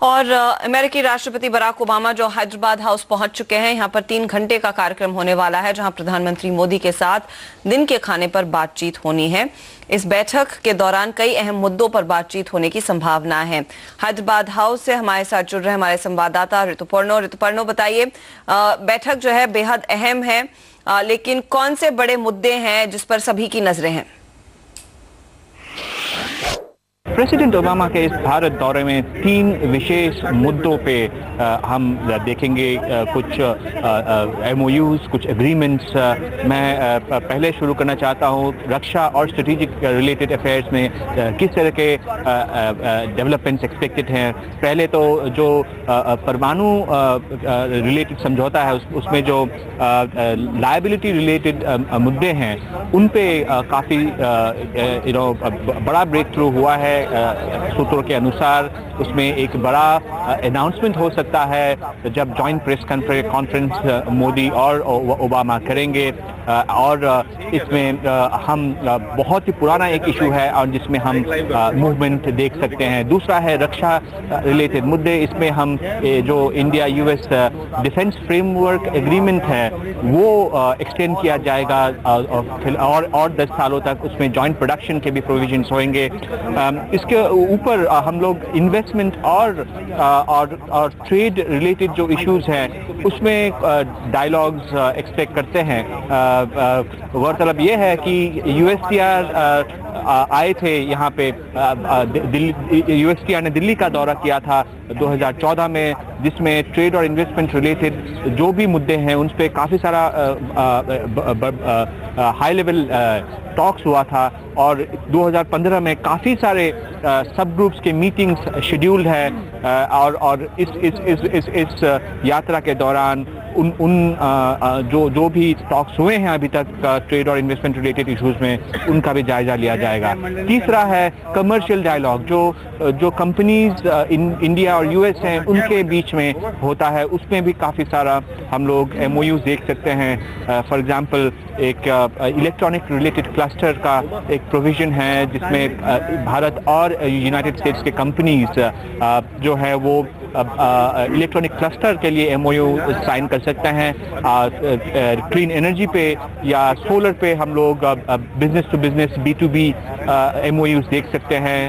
और अमेरिकी राष्ट्रपति बराक ओबामा जो हैदराबाद हाउस पहुंच चुके हैं, यहां पर 3 घंटे का कार्यक्रम होने वाला है, जहां प्रधानमंत्री मोदी के साथ दिन के खाने पर बातचीत होनी है। इस बैठक के दौरान कई अहम मुद्दों पर बातचीत होने की संभावना है। हैदराबाद हाउस से हमारे साथ जुड़ रहे हमारे संवाददाता ऋतुपर्णो बताइए, बैठक जो है बेहद अहम है, लेकिन कौन से बड़े मुद्दे हैं जिस पर सभी की नजरें हैं? प्रेसिडेंट ओबामा के इस भारत दौरे में 3 विशेष मुद्दों पे हम देखेंगे कुछ MOUs, कुछ एग्रीमेंट्स। मैं पहले शुरू करना चाहता हूँ रक्षा और स्ट्रेटेजिक रिलेटेड अफेयर्स में किस तरह के डेवलपमेंट्स एक्सपेक्टेड हैं। पहले तो जो परमाणु रिलेटेड समझौता है उसमें जो लायबिलिटी रिलेटेड मुद्दे हैं उन पे काफ़ी बड़ा ब्रेक थ्रू हुआ है। सूत्रों के अनुसार उसमें एक बड़ा अनाउंसमेंट हो सकता है जब जॉइंट प्रेस कॉन्फ्रेंस मोदी और ओबामा करेंगे, और इसमें हम बहुत ही पुराना एक इशू है और जिसमें हम मूवमेंट देख सकते हैं। दूसरा है रक्षा रिलेटेड मुद्दे। इसमें हम जो India US defence framework agreement है वो एक्सटेंड किया जाएगा और 10 सालों तक उसमें जॉइंट प्रोडक्शन के भी प्रोविजंस होंगे। इसके ऊपर हम लोग इन्वेस्टमेंट और ट्रेड रिलेटेड जो इश्यूज हैं उसमें डायलॉग्स एक्सपेक्ट करते हैं। गौरतलब ये है कि USTR आए थे यहाँ पे, USTR ने दिल्ली का दौरा किया था 2014 में, जिसमें ट्रेड और इन्वेस्टमेंट रिलेटेड जो भी मुद्दे हैं उन पे काफ़ी सारा हाई लेवल टॉक्स हुआ था। और 2015 में काफ़ी सारे सब ग्रुप्स के मीटिंग्स शेड्यूल्ड है, और इस यात्रा के दौरान जो भी टॉक्स हुए हैं अभी तक ट्रेड और इन्वेस्टमेंट रिलेटेड इश्यूज में उनका भी जायजा लिया जाएगा। तीसरा है कमर्शियल डायलॉग, जो कंपनीज इंडिया और US हैं उनके बीच में होता है, उसमें भी काफ़ी सारा हम लोग MOUs देख सकते हैं। फॉर एग्जांपल एक इलेक्ट्रॉनिक रिलेटेड क्लस्टर का एक प्रोविजन है जिसमें भारत और यूनाइटेड स्टेट्स के कंपनीज जो है वो इलेक्ट्रॉनिक क्लस्टर के लिए MOU साइन कर सकते हैं। क्लीन एनर्जी पे या सोलर पे हम लोग business to business B2B MOUs देख सकते हैं।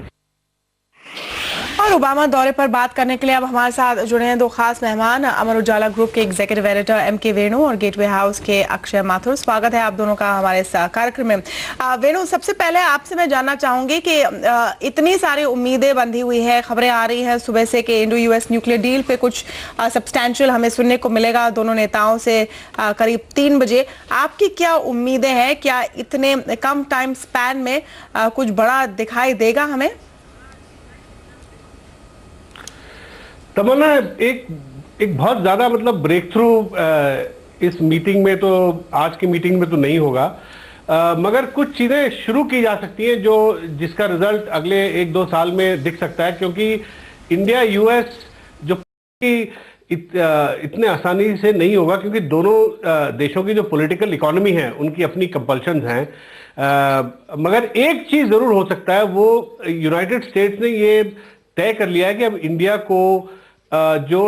और ओबामा दौरे पर बात करने के लिए अब हमारे साथ जुड़े हैं 2 खास मेहमान, अमर उजाला ग्रुप के एग्जीक्यूटिव एडिटर MK वेणु और गेटवे हाउस के अक्षय माथुर। स्वागत है आप दोनों का हमारे इस कार्यक्रम में। वेणु, सबसे पहले आपसे मैं जानना चाहूंगी कि इतनी सारी उम्मीदें बंधी हुई है, खबरें आ रही हैं सुबह से कि इंडो US न्यूक्लियर डील पे कुछ सब्सटैंशियल हमें सुनने को मिलेगा दोनों नेताओं से करीब 3 बजे। आपकी क्या उम्मीदें हैं? क्या इतने कम टाइम स्पैन में कुछ बड़ा दिखाई देगा हमें? तमन्ना, एक बहुत ज्यादा मतलब ब्रेक थ्रू इस मीटिंग में, तो आज की मीटिंग में तो नहीं होगा, मगर कुछ चीजें शुरू की जा सकती हैं जिसका रिजल्ट अगले 1-2 साल में दिख सकता है, क्योंकि इंडिया US जो इतने आसानी से नहीं होगा, क्योंकि दोनों देशों की जो पॉलिटिकल इकोनॉमी है उनकी अपनी कंपल्शंस हैं। मगर एक चीज जरूर हो सकता है, वो यूनाइटेड स्टेट्स ने ये तय कर लिया है कि अब इंडिया को जो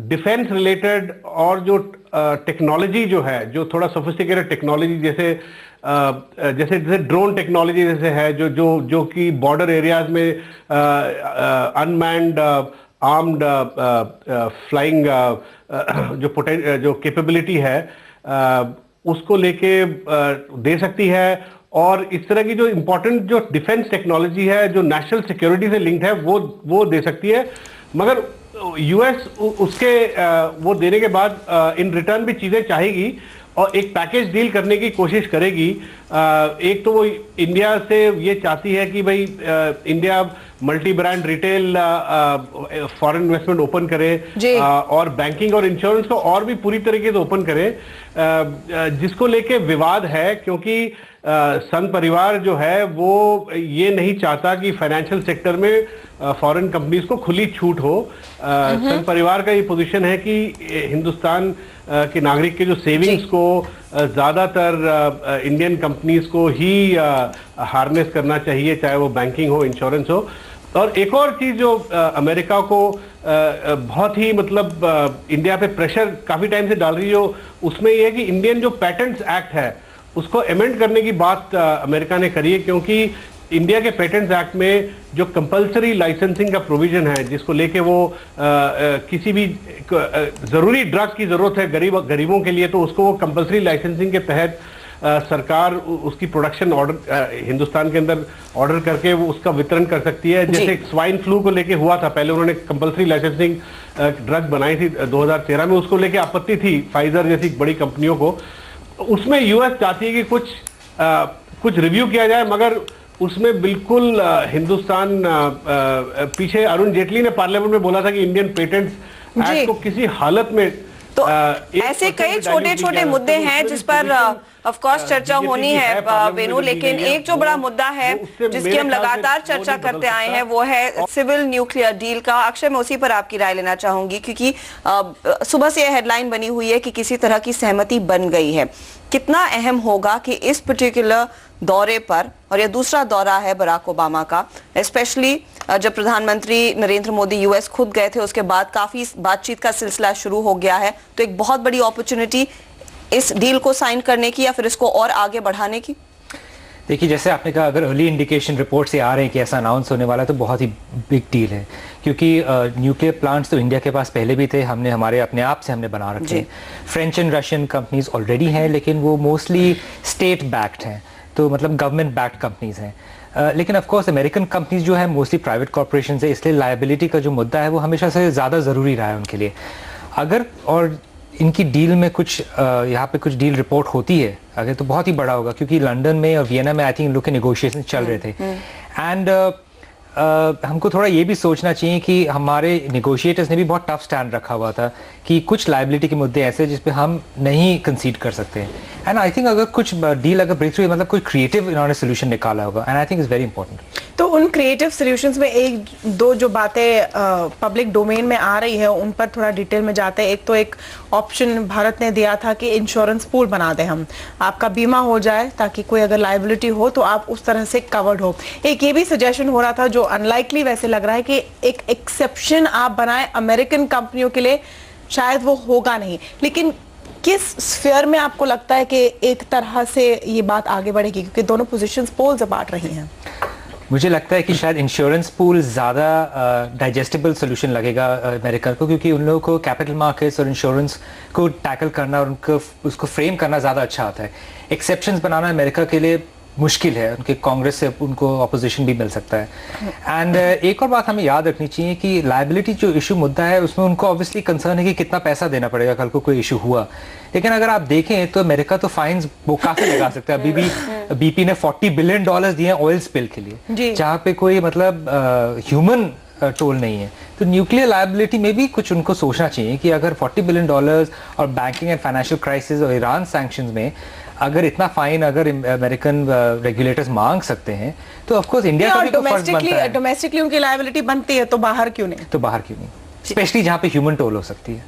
डिफेंस रिलेटेड और जो टेक्नोलॉजी जो है, जो थोड़ा सोफिस्टिकेटेड टेक्नोलॉजी जैसे ड्रोन टेक्नोलॉजी जैसे है, जो कि बॉर्डर एरियाज में अनमैन्ड आर्म्ड फ्लाइंग जो कैपेबिलिटी है उसको लेके दे सकती है। और इस तरह की जो इम्पोर्टेंट जो डिफेंस टेक्नोलॉजी है जो नेशनल सिक्योरिटी से लिंक्ड है वो दे सकती है। मगर US उसके वो देने के बाद इन रिटर्न भी चीजें चाहेगी और एक पैकेज डील करने की कोशिश करेगी। एक तो वो इंडिया से ये चाहती है कि भाई India multi brand retail foreign investment open करे और बैंकिंग और इंश्योरेंस को और भी पूरी तरीके से ओपन करे, जिसको लेके विवाद है, क्योंकि संघ परिवार जो है वो ये नहीं चाहता कि फाइनेंशियल सेक्टर में फॉरेन कंपनीज को खुली छूट हो। संघ परिवार का ये पोजीशन है कि हिंदुस्तान के नागरिक के जो सेविंग्स को ज़्यादातर इंडियन कंपनीज को ही हार्नेस करना चाहिए, चाहे वो बैंकिंग हो, इंश्योरेंस हो। और एक और चीज जो अमेरिका को बहुत ही मतलब इंडिया पे प्रेशर काफी टाइम से डाल रही है, जो उसमें यह है कि इंडियन जो पेटेंट्स एक्ट है उसको अमेंड करने की बात अमेरिका ने करी है, क्योंकि इंडिया के पेटेंट्स एक्ट में जो कंपलसरी लाइसेंसिंग का प्रोविजन है, जिसको लेके वो किसी भी जरूरी ड्रग की जरूरत है गरीबों के लिए, तो उसको वो कंपलसरी लाइसेंसिंग के तहत सरकार उसकी प्रोडक्शन ऑर्डर हिंदुस्तान के अंदर ऑर्डर करके वो उसका वितरण कर सकती है। जैसे स्वाइन फ्लू को लेके हुआ था, पहले उन्होंने कंपलसरी लाइसेंसिंग ड्रग बनाई थी 2013 में, उसको लेके आपत्ति थी फाइजर जैसी बड़ी कंपनियों को। उसमें यूएस चाहती है कि कुछ रिव्यू किया जाए, मगर उसमें बिल्कुल हिंदुस्तान पीछे। अरुण जेटली ने पार्लियामेंट में बोला था कि इंडियन पेटेंट्स एक्ट को किसी हालत में तो ऐसे कई छोटे छोटे मुद्दे हैं जिस पर ऑफ कोर्स चर्चा होनी है वेणु, लेकिन एक जो बड़ा मुद्दा है जिसकी हम लगातार चर्चा करते आए हैं वो है सिविल न्यूक्लियर डील का। अक्षय, मैं उसी पर आपकी राय लेना चाहूंगी, क्योंकि सुबह से यह हेडलाइन बनी हुई है कि किसी तरह की सहमति बन गई है। कितना अहम होगा कि इस पर्टिकुलर दौरे पर, और यह दूसरा दौरा है बराक ओबामा का, स्पेशली जब प्रधानमंत्री नरेंद्र मोदी यूएस खुद गए थे, उसके बाद काफी बातचीत का सिलसिला शुरू हो गया है, तो एक बहुत बड़ी अपॉर्चुनिटी इस डील को साइन करने की या फिर इसको और आगे बढ़ाने की। देखिए, जैसे आपने कहा, अगर अर्ली इंडिकेशन रिपोर्ट से आ रहे हैं कि ऐसा अनाउंस होने वाला है तो बहुत ही बिग डील है, क्योंकि न्यूक्लियर प्लांट्स तो इंडिया के पास पहले भी थे, हमने हमारे अपने आप से हमने बना रखे हैं। French and Russian companies already हैं, लेकिन वो मोस्टली स्टेट बैक्ड हैं, तो मतलब गवर्नमेंट बैक्ड कंपनीज हैं। लेकिन ऑफ कोर्स अमेरिकन कंपनीज जो है मोस्टली प्राइवेट कॉर्पोरेशन है, इसलिए लायबिलिटी का जो मुद्दा है वो हमेशा से ज़्यादा ज़रूरी रहा है उनके लिए। अगर और इनकी डील में कुछ यहाँ पे कुछ डील रिपोर्ट होती है अगर, तो बहुत ही बड़ा होगा, क्योंकि लंदन में और वियना में आई थिंक इन लोग के नेगोशिएशन चल रहे थे। एंड हमको थोड़ा ये भी सोचना चाहिए कि हमारे नेगोशिएटर्स ने भी बहुत टफ स्टैंड रखा हुआ था कि कुछ लायबिलिटी के मुद्दे ऐसे जिस पे हम नहीं कंसीड कर सकते। एंड आई थिंक अगर कुछ डील अगर ब्रेक थ्रू, मतलब कोई क्रिएटिव इन्होंने सोल्यूशन निकाला होगा, and I think is very important. तो उन क्रिएटिव सॉल्यूशंस में एक दो जो बातें पब्लिक डोमेन में आ रही है उन पर थोड़ा डिटेल में जाते हैं। एक तो एक ऑप्शन भारत ने दिया था कि इंश्योरेंस पूल बना दें हम, आपका बीमा हो जाए ताकि कोई अगर लायबिलिटी हो तो आप उस तरह से कवर्ड हो। एक ये भी सजेशन हो रहा था जो अनलाइकली वैसे लग रहा है कि एक एक्सेप्शन आप बनाएं अमेरिकन कंपनियों के लिए, शायद वो होगा नहीं, लेकिन किस स्फीयर में आपको लगता है कि एक तरह से ये बात आगे बढ़ेगी, क्योंकि दोनों पोजीशंस पोल्स अपार्ट रही हैं। मुझे लगता है कि शायद इंश्योरेंस पूल ज़्यादा डाइजेस्टेबल सोल्यूशन लगेगा अमेरिका को, क्योंकि उन लोगों को कैपिटल मार्केट्स और इंश्योरेंस को टैकल करना और उसको फ्रेम करना ज़्यादा अच्छा आता है। एक्सेप्शंस बनाना अमेरिका के लिए मुश्किल है, उनके कांग्रेस से उनको अपोजिशन भी मिल सकता है। एंड एक और बात हमें याद रखनी चाहिए कि लायबिलिटी जो इशू मुद्दा है उसमें उनको ऑब्वियसली कंसर्न है कि कितना पैसा देना पड़ेगा कल को कोई इशू हुआ। लेकिन अगर आप देखें तो अमेरिका तो फाइन्स वो काफी लगा सकता है। अभी भी बीपी ने $40 बिलियन दिए हैं ऑयल स्पिल के लिए, जहाँ पे कोई मतलब ह्यूमन टोल नहीं है। तो न्यूक्लियर लायबिलिटी में भी कुछ उनको सोचना चाहिए कि अगर $40 बिलियन और बैंकिंग एंड फाइनेंशियल क्राइसिस और ईरान सैंक्शंस में अगर इतना फाइन अगर अमेरिकन रेगुलेटर्स मांग सकते हैं तो ऑफ कोर्स इंडिया का भी तो फर्ज बनता है। डोमेस्टिकली उनकी लायबिलिटी बनती है तो बाहर क्यों नहीं, स्पेशली जहाँ पे ह्यूमन टोल हो सकती है।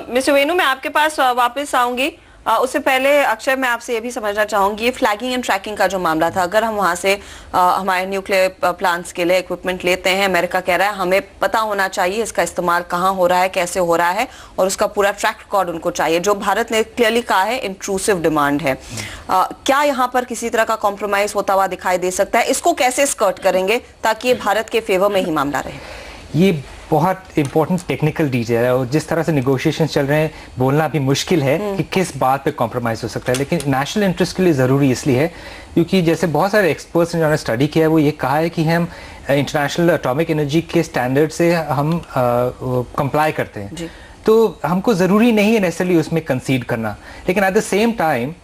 मिस्टर वेणु, मैं आपके पास वापस आऊंगी। उससे पहले अक्षय, मैं आपसे ये भी समझना चाहूंगी, ये फ्लैगिंग एंड ट्रैकिंग का जो मामला था, अगर हम वहां से हमारे न्यूक्लियर प्लांट्स के लिए इक्विपमेंट लेते हैं, अमेरिका कह रहा है हमें पता होना चाहिए इसका इस्तेमाल कहाँ हो रहा है, कैसे हो रहा है, और उसका पूरा ट्रैक रिकॉर्ड उनको चाहिए, जो भारत ने क्लियरली कहा है इंट्रूसिव डिमांड है। क्या यहाँ पर किसी तरह का कॉम्प्रोमाइज होता हुआ दिखाई दे सकता है? इसको कैसे स्कर्ट करेंगे ताकि ये भारत के फेवर में ही मामला रहे? ये बहुत इंपॉर्टेंट टेक्निकल डिटेल है और जिस तरह से निगोशिएशन चल रहे हैं बोलना भी मुश्किल है कि किस बात पे कॉम्प्रोमाइज हो सकता है। लेकिन नेशनल इंटरेस्ट के लिए ज़रूरी इसलिए है क्योंकि जैसे बहुत सारे एक्सपर्ट्स ने स्टडी किया है, वो ये कहा है कि हम इंटरनेशनल एटॉमिक एनर्जी के स्टैंडर्ड से हम कंप्लाई करते हैं, तो हमको ज़रूरी नहीं है नेसेसरली उसमें कंसीड करना। लेकिन एट द सेम टाइम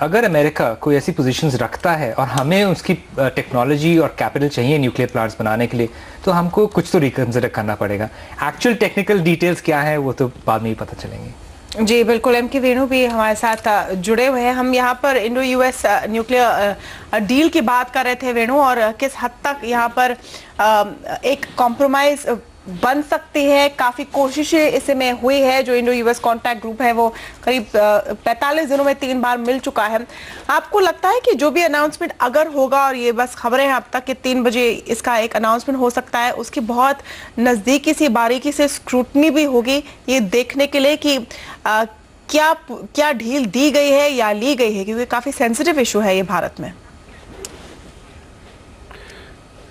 अगर अमेरिका कोई ऐसी पोजीशंस रखता है और हमें उसकी टेक्नोलॉजी और कैपिटल चाहिए न्यूक्लियर प्लांट्स बनाने के लिए, तो हमको कुछ तो रिकंसिडर करना पड़ेगा। एक्चुअल टेक्निकल डिटेल्स क्या है वो तो बाद में ही पता चलेंगे। जी बिल्कुल, एम.के. वेणु भी हमारे साथ जुड़े हुए हैं। हम यहाँ पर इंडो यूएस न्यूक्लियर डील की बात कर रहे थे वेणु, और किस हद तक यहाँ पर एक कॉम्प्रोमाइज बन सकती है? काफी कोशिशें इसमें हुई है। जो इंडो यूएस कॉन्टैक्ट ग्रुप है वो करीब 45 दिनों में 3 बार मिल चुका है। आपको लगता है कि जो भी अनाउंसमेंट अगर होगा, और ये बस खबरें हैं अब तक कि 3 बजे इसका एक अनाउंसमेंट हो सकता है, उसकी बहुत नजदीकी से बारीकी से स्क्रूटनी भी होगी ये देखने के लिए कि क्या ढील दी गई है या ली गई है, क्योंकि काफी सेंसिटिव इशू है ये भारत में।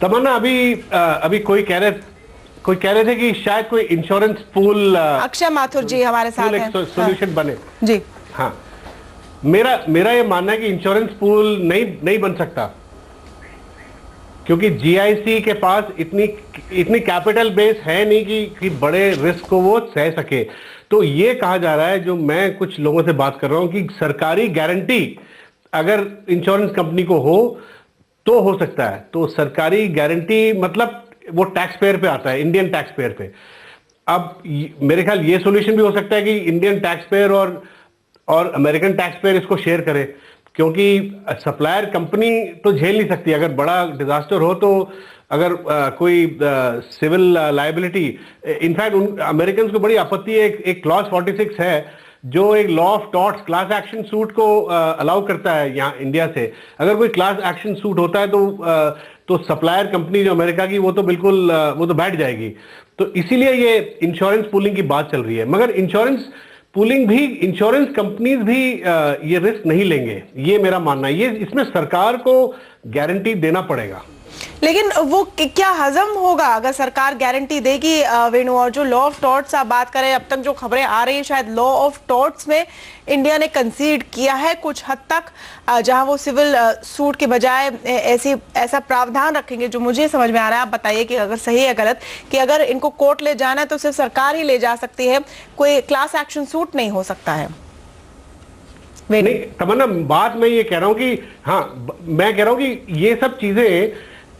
तमन्ना, अभी कोई कह रहे थे कि शायद कोई इंश्योरेंस पूल, अक्षय माथुर जी हमारे साथ हैं, सोल्यूशन बने जी। हाँ, मेरा ये मानना है कि इंश्योरेंस पूल नहीं बन सकता, क्योंकि जीआईसी के पास इतनी कैपिटल बेस है नहीं कि बड़े रिस्क को वो सह सके। तो ये कहा जा रहा है, जो मैं कुछ लोगों से बात कर रहा हूं, कि सरकारी गारंटी अगर इंश्योरेंस कंपनी को हो तो हो सकता है। तो सरकारी गारंटी मतलब वो टैक्स पेयर पे आता है, इंडियन टैक्स पेयर पे। अब मेरे ख्याल ये सॉल्यूशन भी हो सकता है कि इंडियन टैक्स पेयर और अमेरिकन टैक्स पेयर इसको शेयर करे, क्योंकि सप्लायर कंपनी तो झेल नहीं सकती। अगर बड़ा डिजास्टर हो तो अगर कोई सिविल लायबिलिटी, इनफैक्ट अमेरिकन को बड़ी आपत्ति है, एक क्लॉज 46 है जो एक law of torts class action suit को अलाउ करता है यहाँ इंडिया से। अगर कोई क्लास एक्शन सूट होता है तो सप्लायर कंपनी जो अमेरिका की वो तो बिल्कुल वो तो बैठ जाएगी। तो इसीलिए ये इंश्योरेंस पूलिंग की बात चल रही है। मगर इंश्योरेंस पूलिंग भी, इंश्योरेंस कंपनीज भी ये रिस्क नहीं लेंगे, ये मेरा मानना है। ये इसमें सरकार को गारंटी देना पड़ेगा। लेकिन वो क्या हजम होगा अगर सरकार गारंटी देगी वेणु? और जो लॉ ऑफ टॉर्ट्स आप बात करें, अब तक जो खबरें आ रही है शायद लॉ ऑफ टॉर्ट्स में इंडिया ने कंसीड किया है कुछ हद तक, जहां वो सिविल सूट के बजाय ऐसा प्रावधान रखेंगे जो मुझे समझ में आ रहा है। आप बताइए कि अगर सही है गलत, कि अगर इनको कोर्ट ले जाना है तो सिर्फ सरकार ही ले जा सकती है, कोई क्लास एक्शन सूट नहीं हो सकता है। नहीं तमन्ना, बात मैं ये कह रहा हूं कि हाँ, मैं कह रहा हूं कि ये सब चीजें,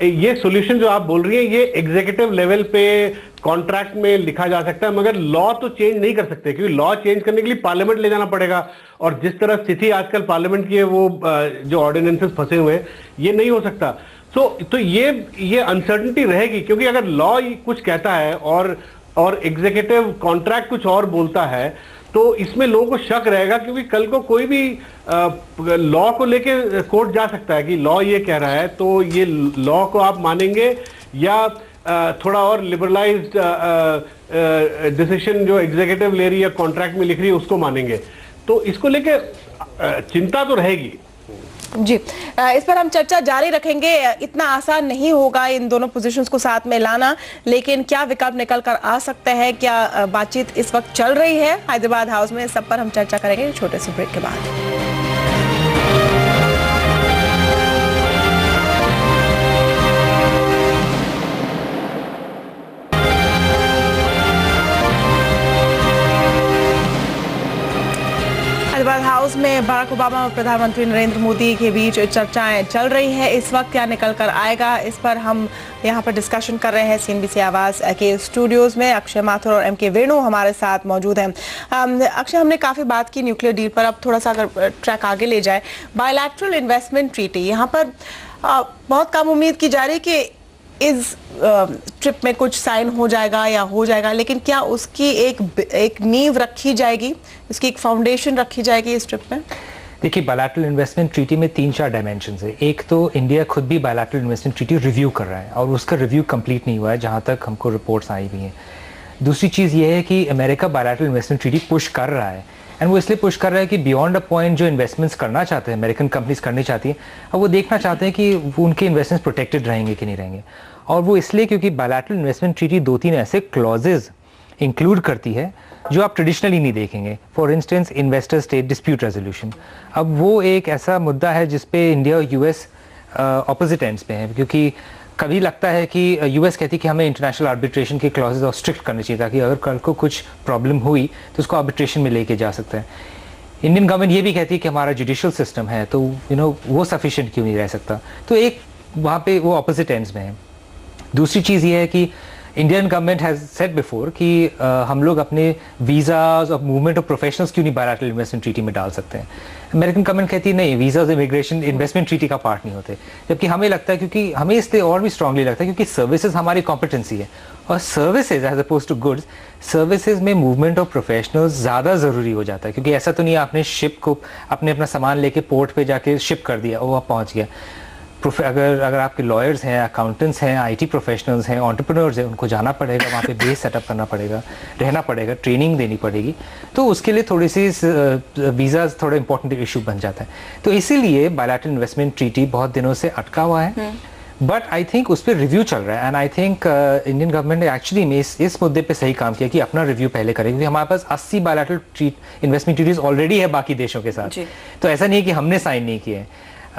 ये सॉल्यूशन जो आप बोल रही है, ये एग्जीक्यूटिव लेवल पे कॉन्ट्रैक्ट में लिखा जा सकता है, मगर लॉ तो चेंज नहीं कर सकते, क्योंकि लॉ चेंज करने के लिए पार्लियामेंट ले जाना पड़ेगा। और जिस तरह स्थिति आजकल पार्लियामेंट की है, वो जो ऑर्डिनेंसेस फंसे हुए हैं, ये नहीं हो सकता। तो ये अनसर्टेनिटी रहेगी, क्योंकि अगर लॉ कुछ कहता है और एग्जीक्यूटिव कॉन्ट्रैक्ट कुछ और बोलता है, तो इसमें लोगों को शक रहेगा, क्योंकि कल को कोई भी लॉ को लेके कोर्ट जा सकता है कि लॉ ये कह रहा है, तो ये लॉ को आप मानेंगे या थोड़ा और लिबरलाइज्ड डिसीजन जो एग्जीक्यूटिव ले रही है, कॉन्ट्रैक्ट में लिख रही है, उसको मानेंगे। तो इसको लेके चिंता तो रहेगी जी। इस पर हम चर्चा जारी रखेंगे। इतना आसान नहीं होगा इन दोनों पोजीशंस को साथ में लाना, लेकिन क्या विकल्प निकल कर आ सकता है, क्या बातचीत इस वक्त चल रही है हैदराबाद हाउस में, सब पर हम चर्चा करेंगे छोटे से ब्रेक के बाद। हैदराबाद हाउस में बराक ओबामा और प्रधानमंत्री नरेंद्र मोदी के बीच चर्चाएं चल रही है। इस वक्त क्या निकल कर आएगा, इस पर हम यहाँ पर डिस्कशन कर रहे हैं सीएनबीसी आवाज के स्टूडियोज में। अक्षय माथुर और एमके वेणु हमारे साथ मौजूद हैं। अक्षय, हमने काफी बात की न्यूक्लियर डील पर, अब थोड़ा सा अगर ट्रैक आगे ले जाए, बायलैटरल इन्वेस्टमेंट ट्रीटी, यहाँ पर बहुत कम उम्मीद की जा रही है कि इस ट्रिप में कुछ साइन हो जाएगा या हो जाएगा, लेकिन क्या उसकी एक नींव रखी जाएगी, उसकी एक फाउंडेशन रखी जाएगी इस ट्रिप में? देखिए, बायलैटरल इन्वेस्टमेंट ट्रीटी में 3-4 डायमेंशंस है। एक तो इंडिया खुद भी बायलैटरल इन्वेस्टमेंट ट्रीटी रिव्यू कर रहा है और उसका रिव्यू कंप्लीट नहीं हुआ है, जहां तक हमको रिपोर्ट्स आई हुई हैं। दूसरी चीज़ ये है कि America bilateral investment treaty push कर रहा है, एंड वो इसलिए पुश कर रहा है कि बियॉन्ड अ पॉइंट जो इन्वेस्टमेंट्स करना चाहते हैं, अमेरिकन कंपनीज करनी चाहती हैं, अब वो देखना चाहते हैं कि उनके इन्वेस्टमेंट्स प्रोटेक्टेड रहेंगे कि नहीं रहेंगे। और वो इसलिए क्योंकि बायलैटरल इन्वेस्टमेंट ट्रीटी 2-3 ऐसे क्लॉजेज इंक्लूड करती है जो आप ट्रेडिशनली नहीं देखेंगे। For instance, investor state dispute resolution. अब वो एक ऐसा मुद्दा है जिसपे इंडिया और यूएस ऑपोजिट एंड्स पे हैं, क्योंकि कभी लगता है कि यूएस कहती है कि हमें इंटरनेशनल आर्बिट्रेशन के क्लॉजेज और स्ट्रिक्ट करने चाहिए, ताकि अगर कल को कुछ प्रॉब्लम हुई तो उसको आर्बिट्रेशन में लेके जा सकता है। इंडियन गवर्नमेंट ये भी कहती है कि हमारा जुडिशियल सिस्टम है, तो वो सफिशिएंट क्यों नहीं रह सकता। तो एक वहाँ पे वो ऑपोजिट एंड्स में है। दूसरी चीज़ ये है कि Indian government has said before कि हम लोग अपने वीज़ाज और मूवमेंट ऑफ प्रोफेशनल्स क्यों नहीं बायलैटरल इन्वेस्टमेंट ट्रीटी में डाल सकते हैं। अमेरिकन गवर्नमेंट कहती है नहीं, वीज़ाज इमिग्रेशन इन्वेस्टमेंट ट्रीटी का पार्ट नहीं होते, जबकि हमें लगता है, क्योंकि हमें इसलिए और भी स्ट्रांगली लगता है क्योंकि सर्विसेज हमारी कॉम्पिटेंसी है, और services as oppose to goods, services में मूवमेंट ऑफ प्रोफेशनल्स ज़्यादा ज़रूरी हो जाता है, क्योंकि ऐसा तो नहीं है आपने शिप को अपना सामान लेके पोर्ट पे जाके शिप कर दिया और वह पहुँच गया। अगर आपके लॉयर्स हैं, अकाउंटेंट्स हैं, आईटी प्रोफेशनल्स हैं, एंटरप्रेन्योर्स हैं, उनको जाना पड़ेगा, वहाँ पे बेस सेटअप करना पड़ेगा, रहना पड़ेगा, ट्रेनिंग देनी पड़ेगी, तो उसके लिए थोड़ी सी वीज़ा थोड़ा इंपॉर्टेंट इशू बन जाता है। तो इसीलिए बायलैटरल इन्वेस्टमेंट ट्रीटी बहुत दिनों से अटका हुआ है, बट आई थिंक उस पर रिव्यू चल रहा है, and I think Indian government ने एक्चुअली में इस मुद्दे पे सही काम किया कि अपना रिव्यू पहले करें, क्योंकि हमारे पास 80 बायलैटरल इन्वेस्टमेंट ट्रीटीज ऑलरेडी है बाकी देशों के साथ, तो ऐसा नहीं है कि हमने साइन नहीं किए,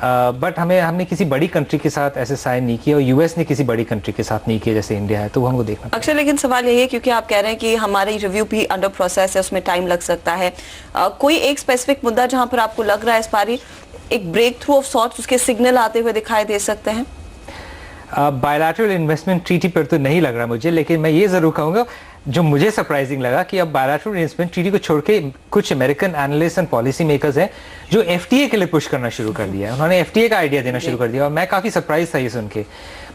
बट हमने किसी बड़ी कंट्री के साथ ऐसे साइन नहीं किया, और यूएस ने किसी बड़ी कंट्री के साथ नहीं किया जैसे इंडिया है, तो वो हमको देखना। अक्षय, लेकिन सवाल यही है, क्योंकि आप कह रहे हैं कि हमारी रिव्यू भी अंडर प्रोसेस है, उसमें टाइम लग सकता है, कोई एक स्पेसिफिक मुद्दा जहां पर आपको लग रहा है इस बारी एक ब्रेक थ्रू ऑफ सॉर्ट्स उसके सिग्नल आते हुए दिखाई दे सकते हैं? बायलैटरल इन्वेस्टमेंट ट्रीटी पर तो नहीं लग रहा मुझे, लेकिन मैं ये जरूर कहूँगा जो मुझे सरप्राइजिंग लगा कि अब बायलैटरल इन्वेस्टमेंट ट्रीटी को छोड़ के कुछ American analyst and policy makers हैं जो एफटीए के लिए पुश करना शुरू कर दिया है, उन्होंने एफटीए का आइडिया देना शुरू कर दिया, और मैं काफ़ी सरप्राइज था ये सुन के।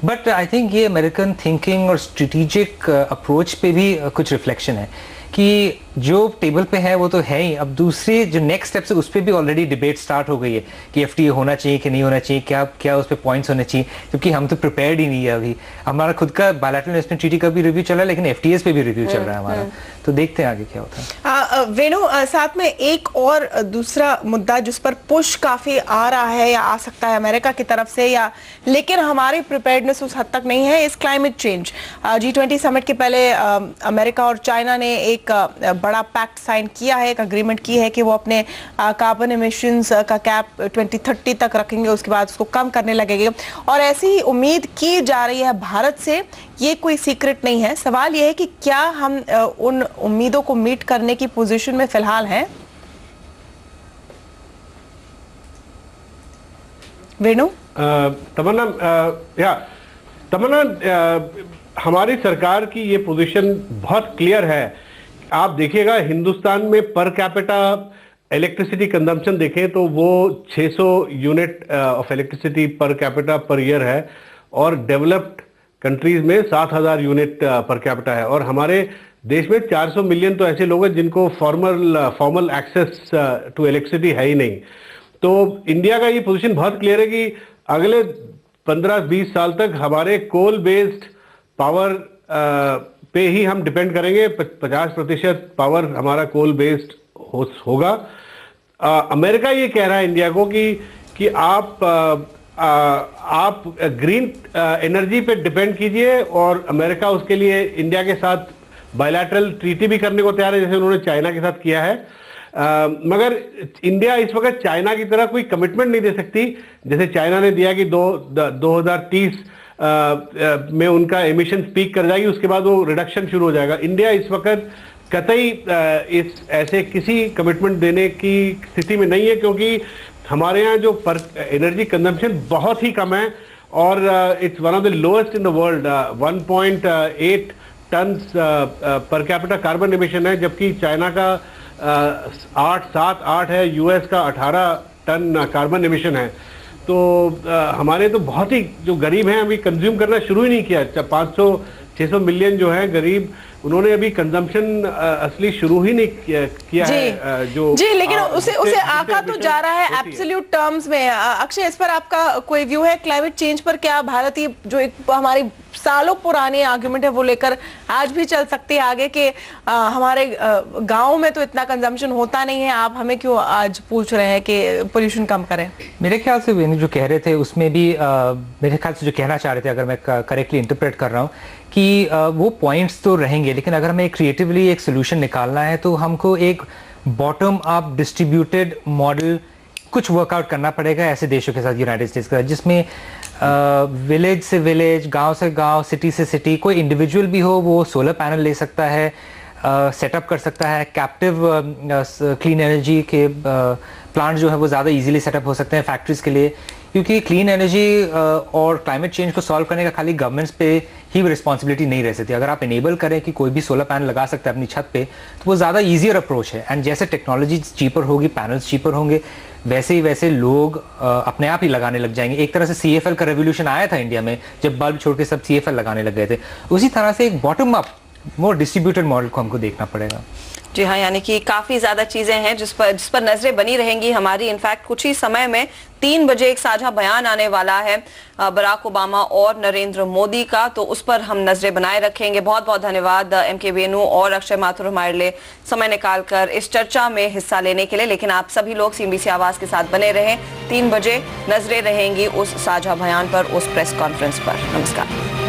बट आई थिंक ये अमेरिकन थिंकिंग और स्ट्रेटेजिक अप्रोच पे भी कुछ रिफ्लेक्शन है कि जो टेबल पे है वो तो है ही, अब दूसरे जो नेक्स्ट स्टेप्स है उस पर भी ऑलरेडी डिबेट स्टार्ट हो गई है कि एफटीए होना चाहिए कि नहीं होना चाहिए, क्या उस पर पॉइंट्स होने चाहिए, क्योंकि हम तो प्रिपेयर्ड ही नहीं है अभी। हमारा खुद का बायलैटरल इन्वेस्टमेंट ट्रीटी का भी रिव्यू चल रहा है, लेकिन एफटीएस पे भी रिव्यू चल रहा है हमारा, तो देखते हैं आगे क्या होता है। वेणु, साथ में एक और दूसरा मुद्दा जिस पर पुश काफी आ रहा है या आ सकता है अमेरिका की तरफ से, या लेकिन हमारी प्रिपेयर्डनेस उस हद तक नहीं है, इस क्लाइमेट चेंज। G20 समिट के पहले अमेरिका और चाइना ने एक बड़ा पैक्ट साइन किया है, एक अग्रीमेंट की है कि वो अपने कार्बन एमिशंस का कैप 2030 तक रखेंगे, उसके बाद उसको कम करने लगेंगे, और ऐसी ही उम्मीद की जा रही है भारत से। ये कोई सीक्रेट नहीं है, सवाल ये है कि क्या हम उन उम्मीदों को मीट करने की पोजीशन में फिलहाल हैं? वेणु? तमन्ना, हमारी सरकार की ये पोजीशन बहुत क्लियर है। आप देखिएगा हिंदुस्तान में पर कैपिटा इलेक्ट्रिसिटी कंजम्पशन देखें तो वो 600 unit of electricity per capita per year है, और डेवलप्ड कंट्रीज में 7000 यूनिट पर कैपिटा है, और हमारे देश में 400 मिलियन तो ऐसे लोग हैं जिनको फॉर्मल एक्सेस टू इलेक्ट्रिसिटी है ही नहीं। तो इंडिया का ये पोजीशन बहुत क्लियर है कि अगले 15-20 साल तक हमारे कोल बेस्ड पावर पे ही हम डिपेंड करेंगे, 50% पावर हमारा कोल बेस्ड होगा। अमेरिका ये कह रहा है इंडिया को कि आप ग्रीन एनर्जी पे डिपेंड कीजिए, और अमेरिका उसके लिए इंडिया के साथ बायलैटरल ट्रीटी भी करने को तैयार है, जैसे उन्होंने चाइना के साथ किया है। मगर इंडिया इस वक्त चाइना की तरह कोई कमिटमेंट नहीं दे सकती, जैसे चाइना ने दिया कि 2030 में उनका एमिशन पीक कर जाएगी, उसके बाद वो रिडक्शन शुरू हो जाएगा। इंडिया इस वक्त कतई इस ऐसे किसी कमिटमेंट देने की स्थिति में नहीं है, क्योंकि हमारे यहाँ जो एनर्जी कंजम्पशन बहुत ही कम है, और it's one of the lowest in the world. 1.8 ton per capita carbon emission है, जबकि चाइना का 8 है, यूएस का 18 टन कार्बन एमिशन है। तो हमारे तो बहुत ही जो गरीब हैं अभी कंज्यूम करना शुरू ही नहीं किया। 500-600 मिलियन जो है गरीब, उन्होंने अभी कंजम्पशन असली शुरू ही नहीं किया है। जो जी, लेकिन उसे आका तो जा रहा है एब्सोल्यूट टर्म्स में। अक्षय, इस पर आपका कोई व्यू है? क्लाइमेट चेंज पर क्या भारतीय जो एक हमारी सालों पुरानी आर्गुमेंट है वो लेकर आज भी चल सकती है आगे के हमारे गाँव में तो इतना कंजम्पशन होता नहीं है, आप हमें क्यों आज पूछ रहे हैं कि पोल्यूशन कम करें? मेरे ख्याल से जो कह रहे थे उसमें भी मेरे ख्याल से जो कहना चाह रहे थे, अगर मैं करेक्टली इंटरप्रेट कर रहा हूँ, कि वो पॉइंट्स तो रहेंगे, लेकिन अगर हमें क्रिएटिवली एक सोल्यूशन निकालना है तो हमको एक बॉटम अप डिस्ट्रीब्यूटेड मॉडल कुछ वर्कआउट करना पड़ेगा ऐसे देशों के साथ, यूनाइटेड स्टेट्स का, जिसमें विलेज से विलेज, गांव से गांव, सिटी से सिटी, कोई इंडिविजुअल भी हो वो सोलर पैनल ले सकता है, सेटअप कर सकता है, कैप्टिव क्लीन एनर्जी के प्लांट जो है वो ज़्यादा इजीली सेटअप हो सकते हैं फैक्ट्रीज के लिए, क्योंकि क्लीन एनर्जी और क्लाइमेट चेंज को सॉल्व करने का खाली गवर्नमेंट्स पे ही रिस्पॉन्सिबिलिटी नहीं रह सकती। अगर आप इनेबल करें कि कोई भी सोलर पैनल लगा सकता है अपनी छत पे, तो वो ज़्यादा ईजियर अप्रोच है। एंड जैसे टेक्नोलॉजी चीपर होगी, पैनल्स चीपर होंगे, वैसे ही लोग अपने आप ही लगाने लग जाएंगे। एक तरह से CFL का रेवोल्यूशन आया था इंडिया में, जब बल्ब छोड़ के सब CFL लगाने लग गए थे। उसी तरह से एक bottom up more distributed model को हमको देखना पड़ेगा। जी हाँ, यानी कि काफी ज्यादा चीजें हैं जिस पर नजरें बनी रहेंगी हमारी। इनफैक्ट कुछ ही समय में 3 बजे एक साझा बयान आने वाला है बराक ओबामा और नरेंद्र मोदी का, तो उस पर हम नजरें बनाए रखेंगे। बहुत बहुत धन्यवाद MK वेणु और अक्षय माथुर हमारे लिए समय निकालकर इस चर्चा में हिस्सा लेने के लिए। लेकिन आप सभी लोग CNBC आवाज के साथ बने रहें। 3 बजे नजरें रहेंगी उस साझा बयान पर, उस प्रेस कॉन्फ्रेंस पर। नमस्कार।